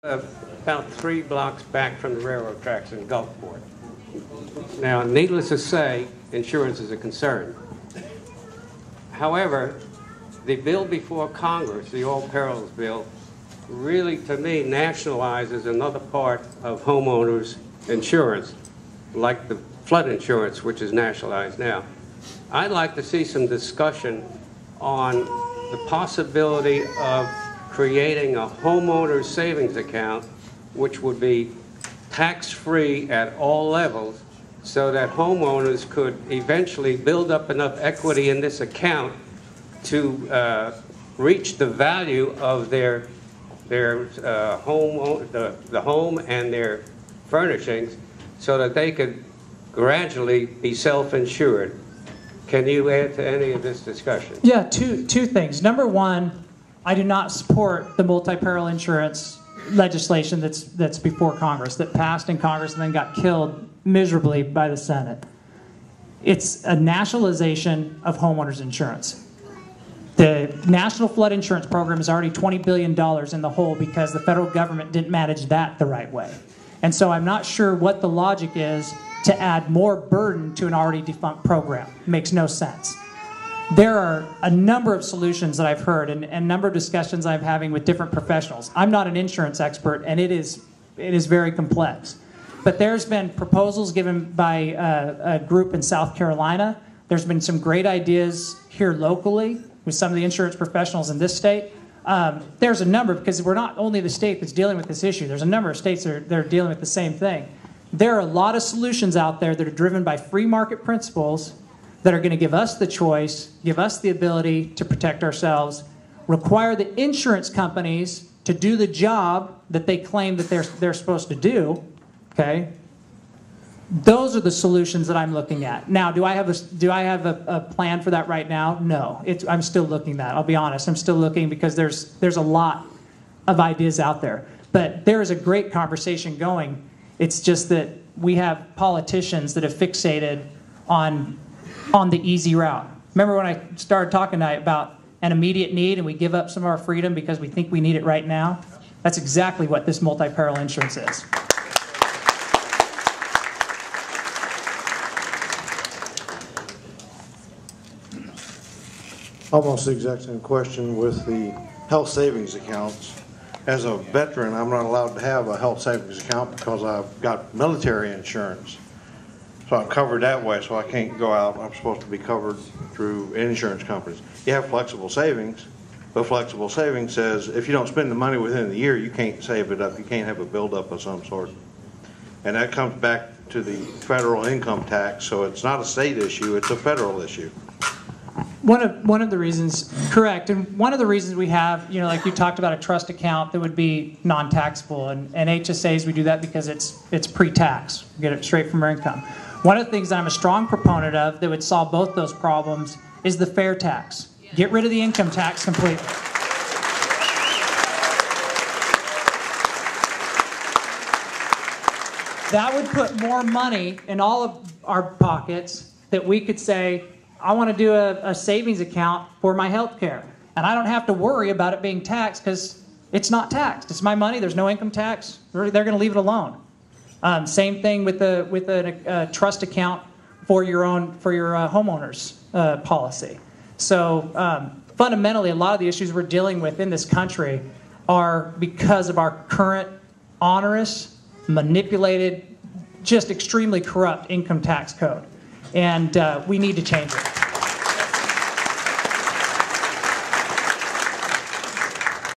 About 3 blocks back from the railroad tracks in Gulfport. Now, needless to say, insurance is a concern. However, the bill before Congress, the Multi Perils bill, really, to me, nationalizes another part of homeowners insurance, like the flood insurance, which is nationalized now. I'd like to see some discussion on the possibility of creating a homeowner's savings account, which would be tax-free at all levels, so that homeowners could eventually build up enough equity in this account to reach the value of their home and their furnishings, so that they could gradually be self-insured. Can you add to any of this discussion? Yeah, two things. Number one, I do not support the multi-peril insurance legislation that's before Congress, that passed in Congress and then got killed miserably by the Senate. It's a nationalization of homeowners insurance. The National Flood Insurance Program is already $20 billion in the hole because the federal government didn't manage that the right way. And so I'm not sure what the logic is to add more burden to an already defunct program. It makes no sense. There are a number of solutions that I've heard and a number of discussions I'm having with different professionals. I'm not an insurance expert, and it is very complex. But there's been proposals given by a group in South Carolina. There's been some great ideas here locally with some of the insurance professionals in this state. There's a number, because we're not only the state that's dealing with this issue. There's a number of states that are dealing with the same thing. There are a lot of solutions out there that are driven by free market principles that are going to give us the choice, give us the ability to protect ourselves, require the insurance companies to do the job that they claim that they're supposed to do. Okay, those are the solutions that I'm looking at. Now, do I have a plan for that right now? No, I'm still looking at that. I'll be honest, I'm still looking, because there's a lot of ideas out there. But there is a great conversation going. It's just that we have politicians that have fixated on the easy route. Remember when I started talking tonight about an immediate need and we give up some of our freedom because we think we need it right now? That's exactly what this multi-peril insurance is. Almost the exact same question with the health savings accounts. As a veteran, I'm not allowed to have a health savings account because I've got military insurance. So I'm covered that way, so I can't go out. I'm supposed to be covered through insurance companies. You have flexible savings, but flexible savings says if you don't spend the money within the year, you can't save it up. You can't have a buildup of some sort. And that comes back to the federal income tax, so it's not a state issue, it's a federal issue. One of the reasons, correct, and one of the reasons we have, like you talked about, a trust account that would be non-taxable, and HSAs, we do that because it's pre-tax. We get it straight from our income. One of the things that I'm a strong proponent of that would solve both those problems is the fair tax. Get rid of the income tax completely. That would put more money in all of our pockets that we could say, I want to do a savings account for my health care. And I don't have to worry about it being taxed because it's not taxed. It's my money. There's no income tax. They're going to leave it alone. Same thing with a trust account for your homeowners policy. So fundamentally, a lot of the issues we're dealing with in this country are because of our current onerous, manipulated, just extremely corrupt income tax code. And we need to change it.